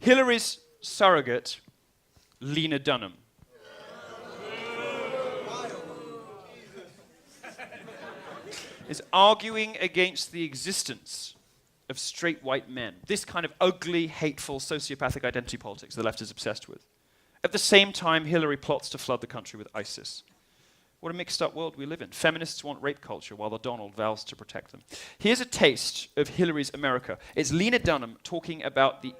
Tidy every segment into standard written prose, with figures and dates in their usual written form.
Hillary's surrogate, Lena Dunham. Is arguing against the existence of straight white men. This kind of ugly, hateful, sociopathic identity politics the left is obsessed with. At the same time, Hillary plots to flood the country with ISIS. What a mixed up world we live in. Feminists want rape culture while the Donald vows to protect them. Here's a taste of Hillary's America. It's Lena Dunham talking about the...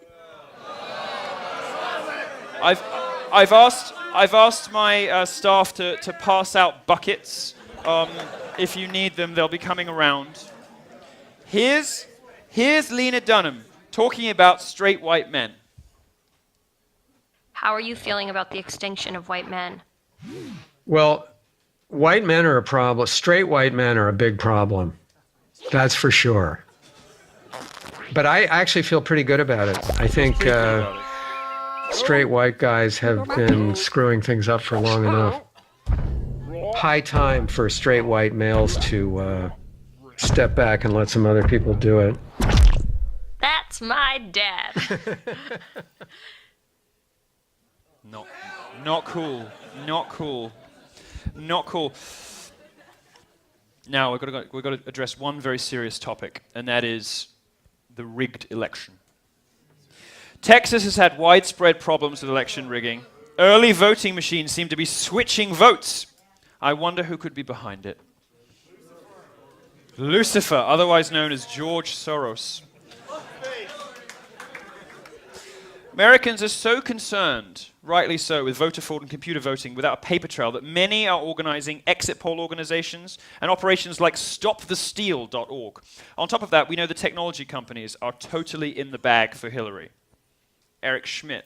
I've asked my staff to pass out buckets. If you need them, they'll be coming around. Here's Lena Dunham talking about straight white men. How are you feeling about the extinction of white men? Well, white men are a problem. Straight white men are a big problem. That's for sure. But I actually feel pretty good about it. I think straight white guys have been screwing things up for long enough. High time for straight white males to step back and let some other people do it. That's my dad. Not cool. Not cool. Not cool. Now we've got to address one very serious topic, and that is the rigged election. Texas has had widespread problems with election rigging. Early voting machines seem to be switching votes. I wonder who could be behind it. Lucifer, otherwise known as George Soros. Americans are so concerned, rightly so, with voter fraud and computer voting without a paper trail that many are organizing exit poll organizations and operations like stopthesteal.org. On top of that, we know the technology companies are totally in the bag for Hillary. Eric Schmidt,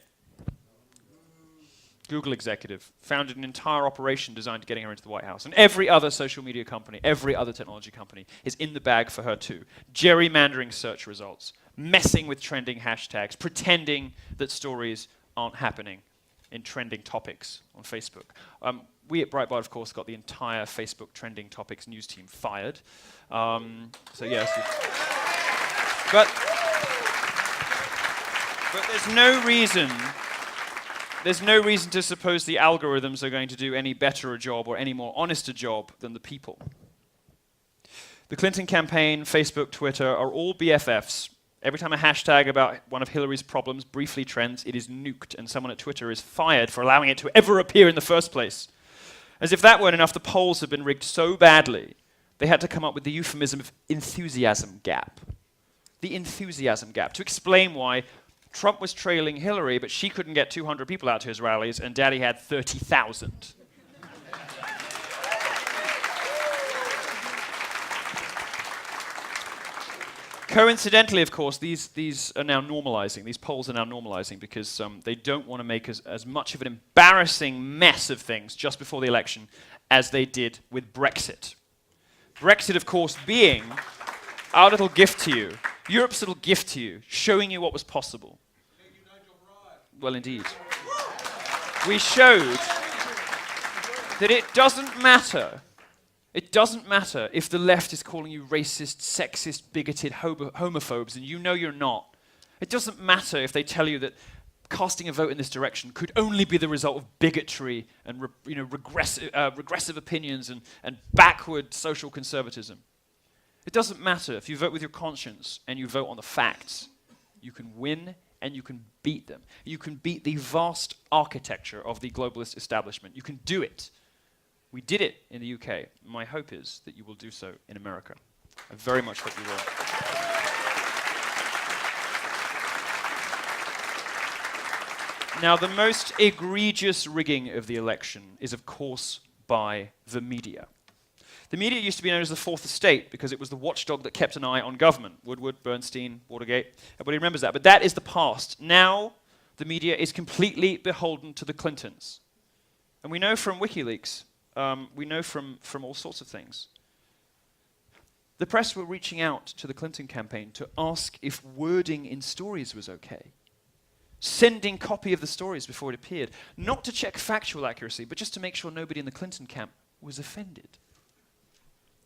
Google executive, founded an entire operation designed to getting her into the White House. And every other social media company, every other technology company is in the bag for her too. Gerrymandering search results, messing with trending hashtags, pretending that stories aren't happening in trending topics on Facebook. We at Breitbart, of course, got the entire Facebook trending topics news team fired. So yes. But there's no reason to suppose the algorithms are going to do any better a job or any more honest a job than the people. The Clinton campaign, Facebook, Twitter are all BFFs. Every time a hashtag about one of Hillary's problems briefly trends, it is nuked, and someone at Twitter is fired for allowing it to ever appear in the first place. As if that weren't enough, the polls have been rigged so badly, they had to come up with the euphemism of enthusiasm gap. The enthusiasm gap, to explain why Trump was trailing Hillary, but she couldn't get 200 people out to his rallies, and Daddy had 30,000. Coincidentally, of course, these are now normalizing. These polls are now normalizing because they don't want to make as much of an embarrassing mess of things just before the election as they did with Brexit. Brexit, of course, being our little gift to you, Europe's little gift to you, showing you what was possible. Well, indeed. We showed that it doesn't matter. It doesn't matter if the left is calling you racist, sexist, bigoted, homophobes, and you know you're not. It doesn't matter if they tell you that casting a vote in this direction could only be the result of bigotry and regressive opinions and backward social conservatism. It doesn't matter if you vote with your conscience and you vote on the facts. You can win and you can beat them. You can beat the vast architecture of the globalist establishment. You can do it. We did it in the UK. My hope is that you will do so in America. I very much hope you will. Now, the most egregious rigging of the election is, of course, by the media. The media used to be known as the Fourth Estate because it was the watchdog that kept an eye on government. Woodward, Bernstein, Watergate. Everybody remembers that. But that is the past. Now, the media is completely beholden to the Clintons. And we know from WikiLeaks, we know from all sorts of things. The press were reaching out to the Clinton campaign to ask if wording in stories was okay. Sending copy of the stories before it appeared. Not to check factual accuracy, but just to make sure nobody in the Clinton camp was offended.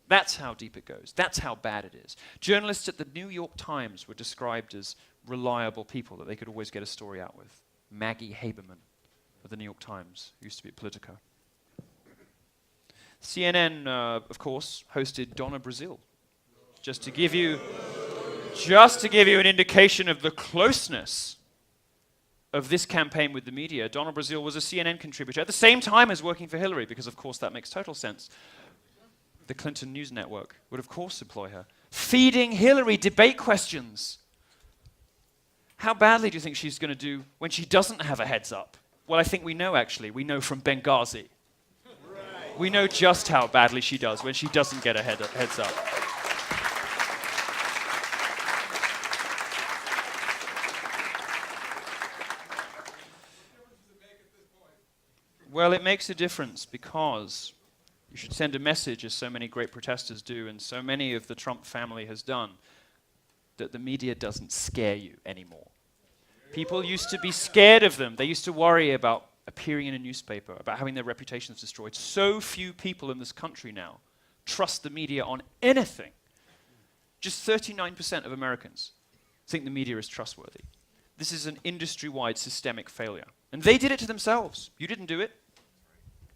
That's how deep it goes. That's how bad it is. Journalists at the New York Times were described as reliable people that they could always get a story out with. Maggie Haberman of the New York Times, who used to be at Politico. CNN, of course, hosted Donna Brazil, just to give you an indication of the closeness of this campaign with the media. Donna Brazil was a CNN contributor at the same time as working for Hillary, because of course that makes total sense. The Clinton News Network would of course employ her. Feeding Hillary debate questions. How badly do you think she's going to do when she doesn't have a heads up? Well, I think we know actually. We know from Benghazi. Right. We know just how badly she does when she doesn't get a heads up. Well, it makes a difference because you should send a message, as so many great protesters do, and so many of the Trump family has done, that the media doesn't scare you anymore. People used to be scared of them. They used to worry about appearing in a newspaper, about having their reputations destroyed. So few people in this country now trust the media on anything. Just 39% of Americans think the media is trustworthy. This is an industry-wide systemic failure. And they did it to themselves. You didn't do it.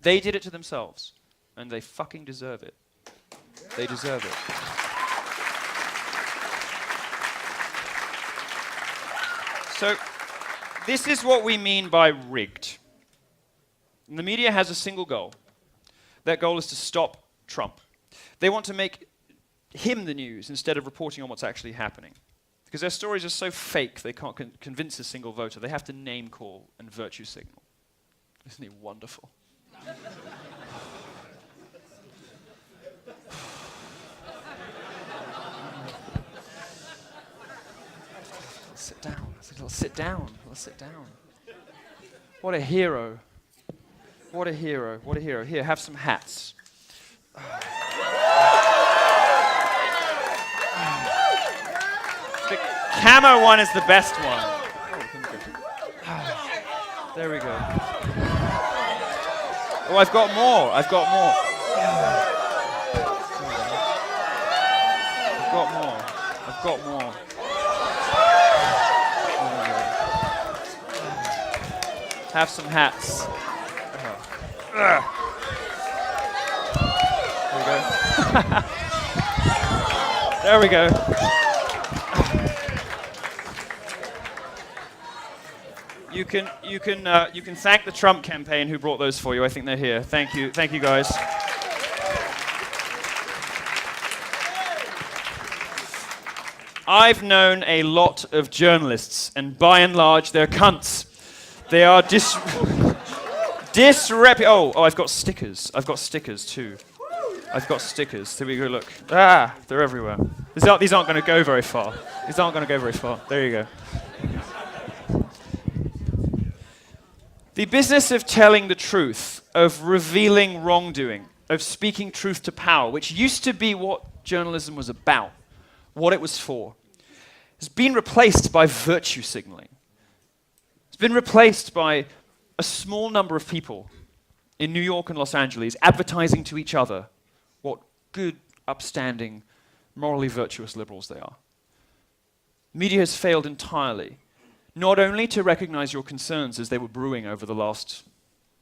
They did it to themselves. And they fucking deserve it. They deserve it. So, this is what we mean by rigged. And the media has a single goal. That goal is to stop Trump. They want to make him the news instead of reporting on what's actually happening. Because their stories are so fake, they can't convince a single voter. They have to name call and virtue signal. Isn't he wonderful? Sit down. Sit down. Let's sit down. What a hero. What a hero. What a hero. Here, have some hats. The camo one is the best one. There we go. Oh, I've got more. I've got more. I've got more. I've got more. Have some hats. There we go. There we go. You can thank the Trump campaign who brought those for you. I think they're here. Thank you guys. I've known a lot of journalists, and by and large, they're cunts. They are disreputable. Oh, I've got stickers. I've got stickers too. I've got stickers. Here we go. Look. They're everywhere. These aren't going to go very far. These aren't going to go very far. There you go. The business of telling the truth, of revealing wrongdoing, of speaking truth to power, which used to be what journalism was about, what it was for, has been replaced by virtue signaling. It's been replaced by a small number of people in New York and Los Angeles advertising to each other what good, upstanding, morally virtuous liberals they are. Media has failed entirely, not only to recognize your concerns as they were brewing over the last,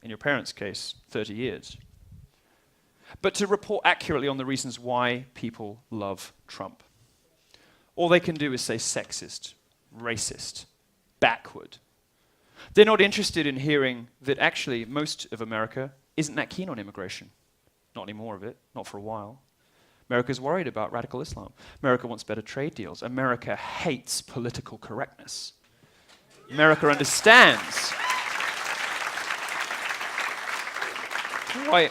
in your parents' case, 30 years, but to report accurately on the reasons why people love Trump. All they can do is say sexist, racist, backward. They're not interested in hearing that actually most of America isn't that keen on immigration. Not any more of it, not for a while. America's worried about radical Islam. America wants better trade deals. America hates political correctness. America understands. I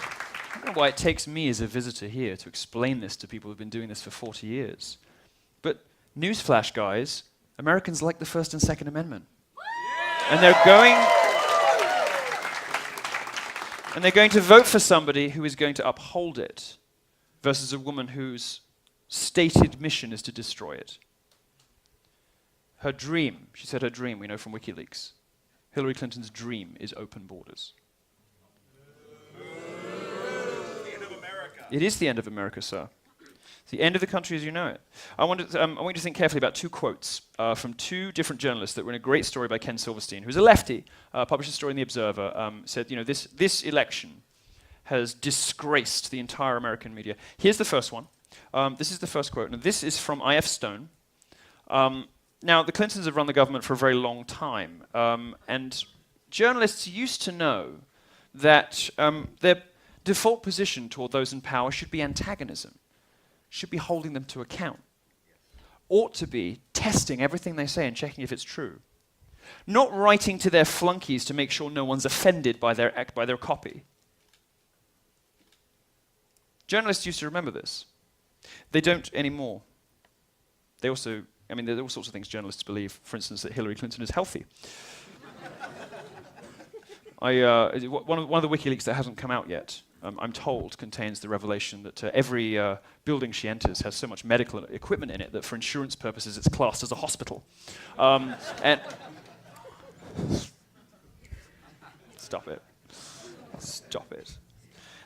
don't know why it takes me as a visitor here to explain this to people who've been doing this for 40 years. But newsflash, guys, Americans like the First and Second Amendment. And they're going to vote for somebody who is going to uphold it versus a woman whose stated mission is to destroy it. Her dream, she said her dream, we know from WikiLeaks. Hillary Clinton's dream is open borders. The end of America. It is the end of America, sir. It's the end of the country as you know it. I want you to think carefully about two quotes from two different journalists that were in a great story by Ken Silverstein, who's a lefty, published a story in The Observer, said, this election has disgraced the entire American media. Here's the first one. This is the first quote, and this is from I.F. Stone. Now, the Clintons have run the government for a very long time, and journalists used to know that their default position toward those in power should be antagonism, should be holding them to account, ought to be testing everything they say and checking if it's true, not writing to their flunkies to make sure no one's offended by their copy. Journalists used to remember this. They don't anymore. They also, there are all sorts of things journalists believe, for instance, that Hillary Clinton is healthy. One of the WikiLeaks that hasn't come out yet, I'm told, contains the revelation that every building she enters has so much medical equipment in it that for insurance purposes it's classed as a hospital. And Stop it. Stop it.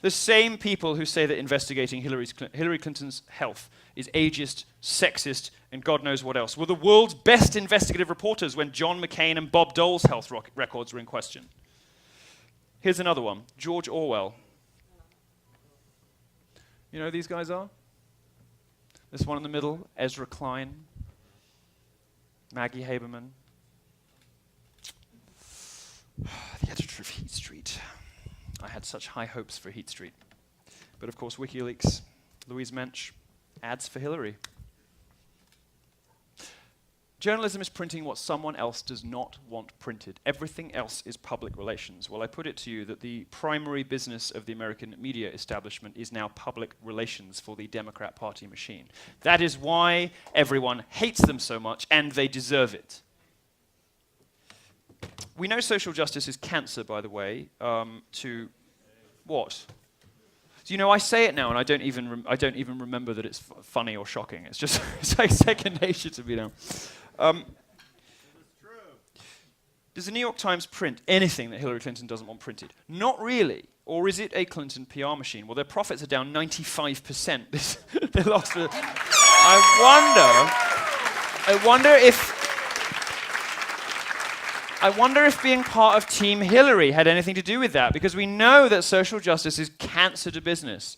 The same people who say that investigating Hillary Clinton's health is ageist, sexist, and God knows what else were the world's best investigative reporters when John McCain and Bob Dole's health records were in question. Here's another one. George Orwell. You know who these guys are? This one in the middle, Ezra Klein, Maggie Haberman, the editor of Heat Street. I had such high hopes for Heat Street. But of course, WikiLeaks, Louise Mensch, ads for Hillary. Journalism is printing what someone else does not want printed. Everything else is public relations. Well, I put it to you that the primary business of the American media establishment is now public relations for the Democrat Party machine. That is why everyone hates them so much, and they deserve it. We know social justice is cancer, by the way, to what? So, I say it now, and I don't even remember that it's funny or shocking. It's just it's like second nature to me now. Does the New York Times print anything that Hillary Clinton doesn't want printed? Not really. Or is it a Clinton PR machine? Well, their profits are down 95%. They lost. I wonder if being part of Team Hillary had anything to do with that, because we know that social justice is cancer to business.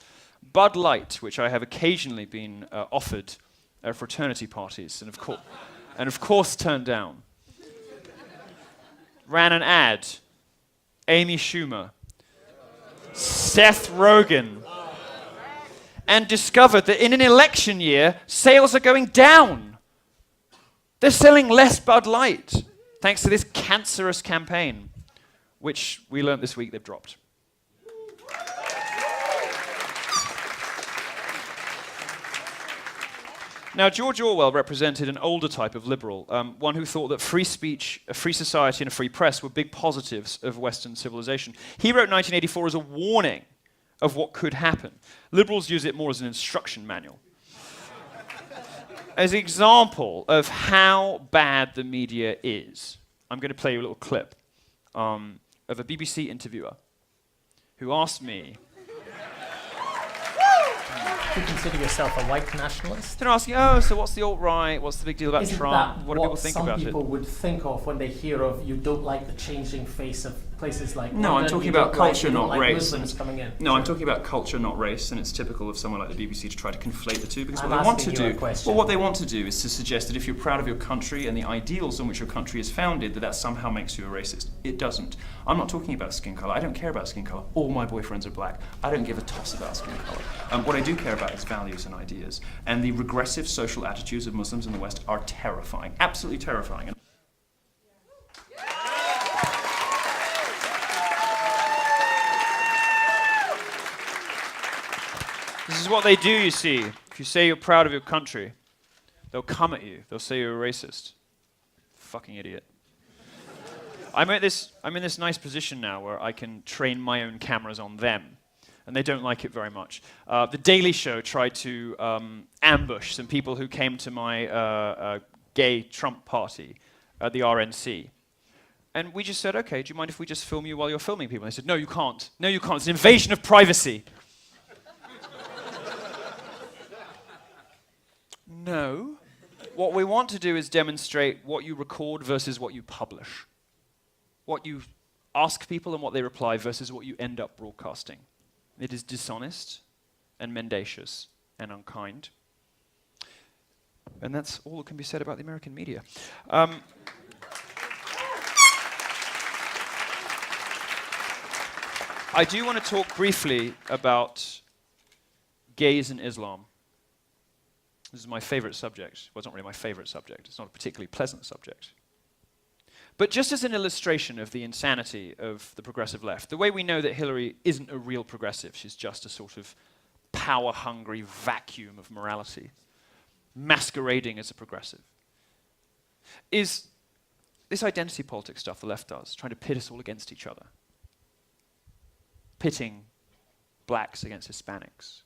Bud Light, which I have occasionally been offered at fraternity parties, and of course turned down, ran an ad. Amy Schumer, Seth Rogen, and discovered that in an election year, sales are going down. They're selling less Bud Light, thanks to this cancerous campaign, which we learned this week they've dropped. Now, George Orwell represented an older type of liberal, one who thought that free speech, a free society, and a free press were big positives of Western civilization. He wrote 1984 as a warning of what could happen. Liberals use it more as an instruction manual. As an example of how bad the media is, I'm going to play you a little clip of a BBC interviewer who asked me, Do you consider yourself a white nationalist? they're asking, so what's the alt-right? What's the big deal about Isn't Trump? that What do people think about some it? people would think of when they hear of you don't like the changing face of places like No, I'm London, talking you about don't like- culture, you don't not like race. Muslims coming in. No, I'm talking about culture, not race, and it's typical of someone like the BBC to try to conflate the two, because I'm what they want to asking you a do, question. what they want to do is to suggest that if you're proud of your country and the ideals on which your country is founded, that somehow makes you a racist. It doesn't. I'm not talking about skin color. I don't care about skin color. All my boyfriends are black. I don't give a toss about skin color. What I do care about is values and ideas. And the regressive social attitudes of Muslims in the West are terrifying, absolutely terrifying. This is what they do, you see. If you say you're proud of your country, they'll come at you. They'll say you're a racist. Fucking idiot. I'm in this nice position now where I can train my own cameras on them, and they don't like it very much. The Daily Show tried to ambush some people who came to my gay Trump party at the RNC. And we just said, okay, do you mind if we just film you while you're filming people? And they said, no, you can't. No, you can't. It's an invasion of privacy. No. What we want to do is demonstrate what you record versus what you publish. What you ask people and what they reply versus what you end up broadcasting. It is dishonest and mendacious and unkind. And that's all that can be said about the American media. I do want to talk briefly about gays and Islam. This is my favorite subject. Well, it's not really my favorite subject. It's not a particularly pleasant subject. But just as an illustration of the insanity of the progressive left, the way we know that Hillary isn't a real progressive, she's just a sort of power-hungry vacuum of morality, masquerading as a progressive, is this identity politics stuff the left does, trying to pit us all against each other. Pitting blacks against Hispanics,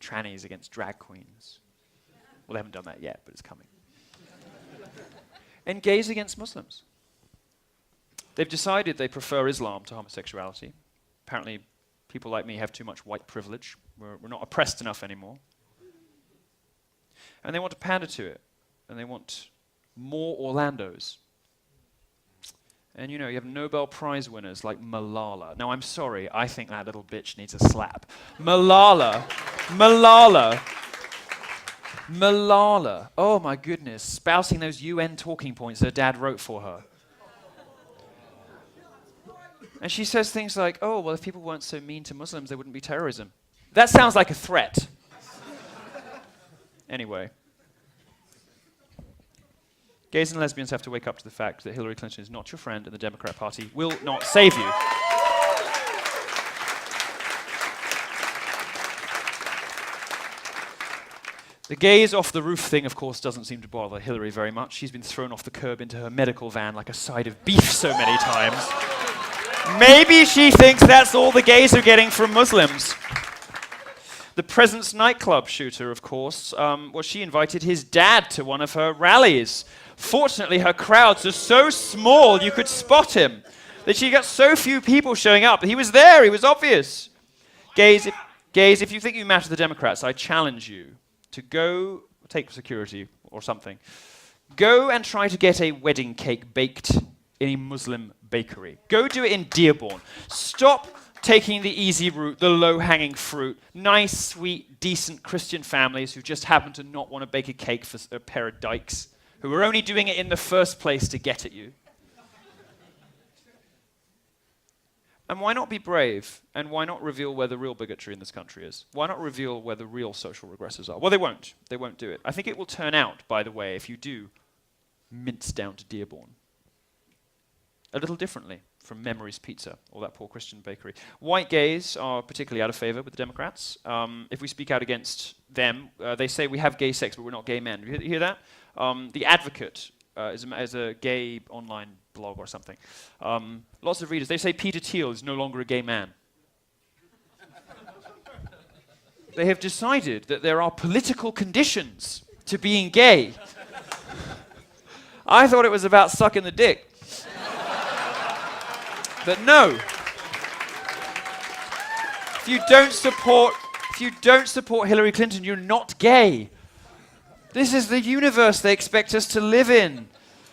trannies against drag queens. Well, they haven't done that yet, but it's coming. And gays against Muslims. They've decided they prefer Islam to homosexuality. Apparently, people like me have too much white privilege. We're not oppressed enough anymore. And they want to pander to it. And they want more Orlandos. And you know, you have Nobel Prize winners like Malala. Now, I'm sorry, I think that little bitch needs a slap. Malala, oh my goodness, spouting those UN talking points her dad wrote for her. And she says things like, oh, well, if people weren't so mean to Muslims, there wouldn't be terrorism. That sounds like a threat. Anyway. Gays and lesbians have to wake up to the fact that Hillary Clinton is not your friend and the Democrat Party will not save you. The gays off the roof thing, of course, doesn't seem to bother Hillary very much. She's been thrown off the curb into her medical van like a side of beef so many times. Maybe she thinks that's all the gays are getting from Muslims. The Presence nightclub shooter, of course, she invited his dad to one of her rallies. Fortunately, her crowds are so small you could spot him, that she got so few people showing up. He was there, he was obvious. Gays, if you think you matter to the Democrats, I challenge you to go, take security or something, go and try to get a wedding cake baked in a Muslim bakery. Go do it in Dearborn. Stop taking the easy route, the low-hanging fruit, nice, sweet, decent Christian families who just happen to not want to bake a cake for a pair of dykes, who are only doing it in the first place to get at you. And why not be brave? And why not reveal where the real bigotry in this country is? Why not reveal where the real social regressors are? Well, they won't. They won't do it. I think it will turn out, by the way, if you do mince down to Dearborn. A little differently from Memory's Pizza, or that poor Christian bakery. White gays are particularly out of favor with the Democrats. If we speak out against them, they say we have gay sex, but we're not gay men. You hear that? The Advocate is a gay online blog or something. Lots of readers. They say Peter Thiel is no longer a gay man. They have decided that there are political conditions to being gay. I thought it was about sucking the dick. But no. If you don't support Hillary Clinton, you're not gay. This is the universe they expect us to live in.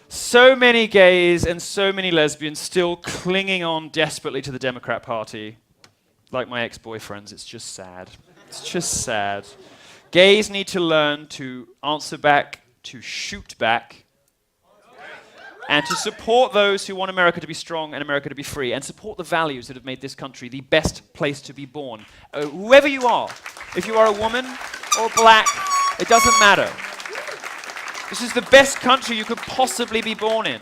So many gays and so many lesbians still clinging on desperately to the Democrat Party. Like my ex-boyfriends, it's just sad. It's just sad. Gays need to learn to answer back, to shoot back, and to support those who want America to be strong and America to be free, and support the values that have made this country the best place to be born. Whoever you are, if you are a woman or black, it doesn't matter. This is the best country you could possibly be born in.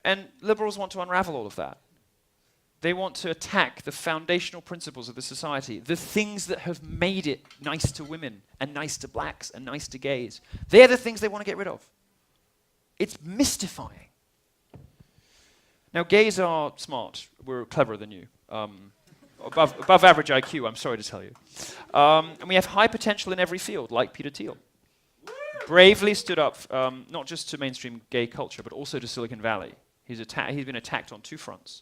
And liberals want to unravel all of that. They want to attack the foundational principles of the society, the things that have made it nice to women and nice to blacks and nice to gays. They're the things they want to get rid of. It's mystifying. Now, gays are smart. We're cleverer than you. Above average IQ, I'm sorry to tell you. And we have high potential in every field, like Peter Thiel. Bravely stood up, not just to mainstream gay culture, but also to Silicon Valley. He's been attacked on two fronts.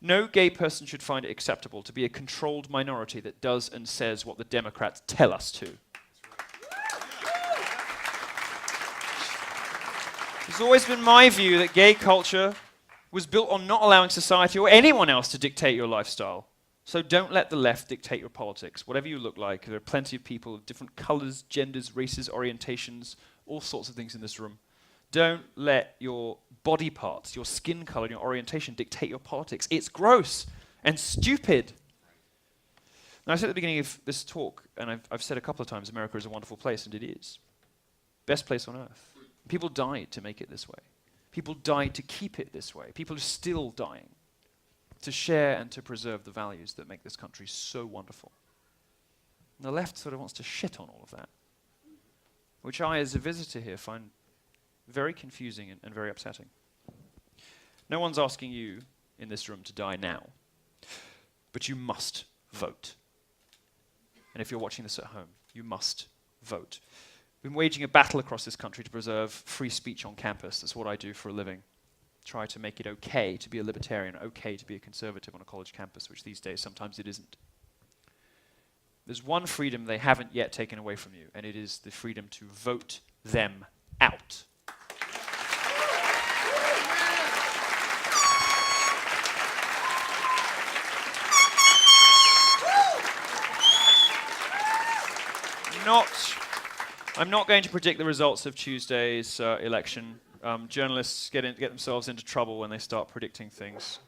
No gay person should find it acceptable to be a controlled minority that does and says what the Democrats tell us to. It's always been my view that gay culture was built on not allowing society or anyone else to dictate your lifestyle. So don't let the left dictate your politics. Whatever you look like, there are plenty of people of different colors, genders, races, orientations, all sorts of things in this room. Don't let your body parts, your skin color, and your orientation dictate your politics. It's gross and stupid. Now, I said at the beginning of this talk, and I've said a couple of times, America is a wonderful place, and it is. Best place on earth. People died to make it this way. People died to keep it this way. People are still dying to share and to preserve the values that make this country so wonderful. And the left sort of wants to shit on all of that, which I, as a visitor here, find very confusing and very upsetting. No one's asking you in this room to die now, but you must vote. And if you're watching this at home, you must vote. We've been waging a battle across this country to preserve free speech on campus. That's what I do for a living. Try to make it okay to be a libertarian, okay to be a conservative on a college campus, which these days sometimes it isn't. There's one freedom they haven't yet taken away from you, and it is the freedom to vote them out. I'm not going to predict the results of Tuesday's election. Journalists get themselves into trouble when they start predicting things.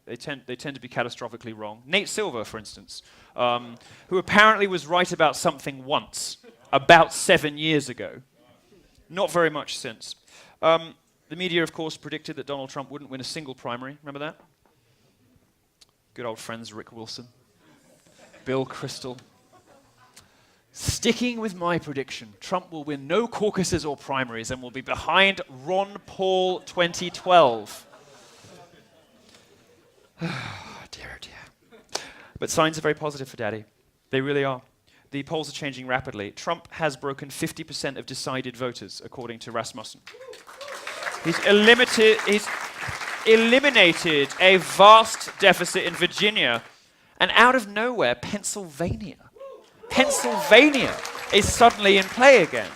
They tend to be catastrophically wrong. Nate Silver, for instance, who apparently was right about something once, about 7 years ago. Not very much since. The media, of course, predicted that Donald Trump wouldn't win a single primary. Remember that? Good old friends Rick Wilson, Bill Kristol. Sticking with my prediction, Trump will win no caucuses or primaries and will be behind Ron Paul 2012. Dear, oh dear. But signs are very positive for Daddy. They really are. The polls are changing rapidly. Trump has broken 50% of decided voters, according to Rasmussen. He's eliminated a vast deficit in Virginia, and out of nowhere, Pennsylvania is suddenly in play again.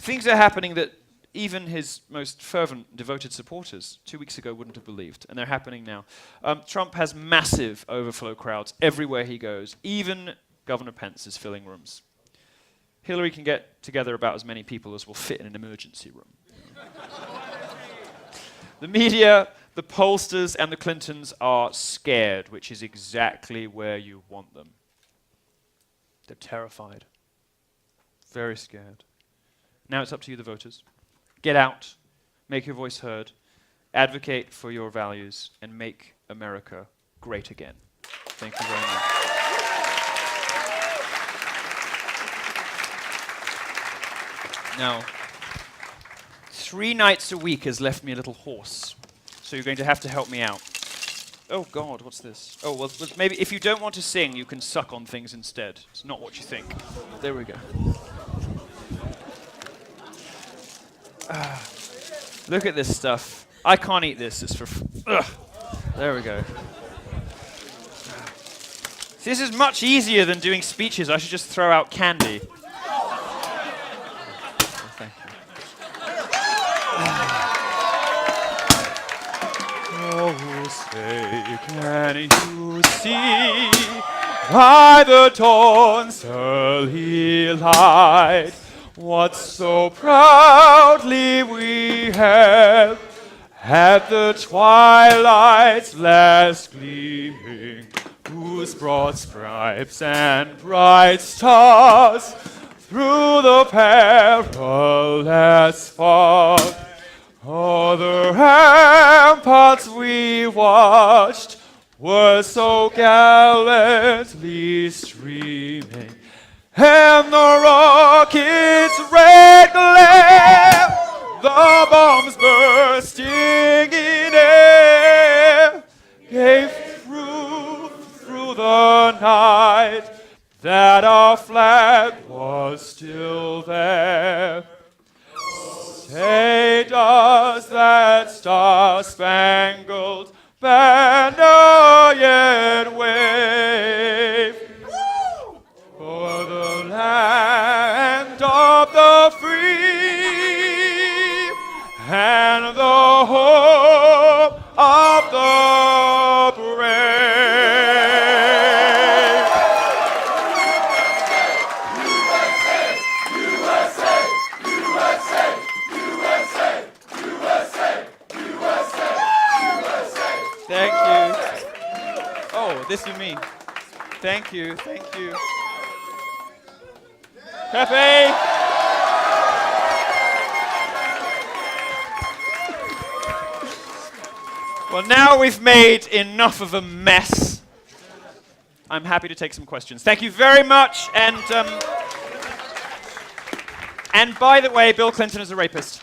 Things are happening that even his most fervent, devoted supporters 2 weeks ago wouldn't have believed, and they're happening now. Trump has massive overflow crowds everywhere he goes. Even Governor Pence is filling rooms. Hillary can get together about as many people as will fit in an emergency room. The media, the pollsters, and the Clintons are scared, which is exactly where you want them. They're terrified. Very scared. Now it's up to you, the voters. Get out, make your voice heard, advocate for your values, and make America great again. Thank you very much. Now, 3 nights a week has left me a little hoarse, so you're going to have to help me out. Oh God, what's this? Oh, well, maybe if you don't want to sing, you can suck on things instead. It's not what you think. There we go. Look at this stuff. I can't eat this. It's for... There we go. This is much easier than doing speeches. I should just throw out candy. Thank you. Oh, say, can you see by the dawn's early light what so proudly we hailed at the twilight's last gleaming, whose broad stripes and bright stars through the perilous fog o'er the ramparts we watched were so gallantly streaming, and the rocket's red glare, the bombs bursting in air, gave through the night that our flag was still there. Say, does that star-spangled banner yet wave for the land of the free and the hope of the brave. Thank you. Oh, this is me. Thank you, thank you. Pepe! Well, now we've made enough of a mess. I'm happy to take some questions. Thank you very much, and by the way, Bill Clinton is a rapist.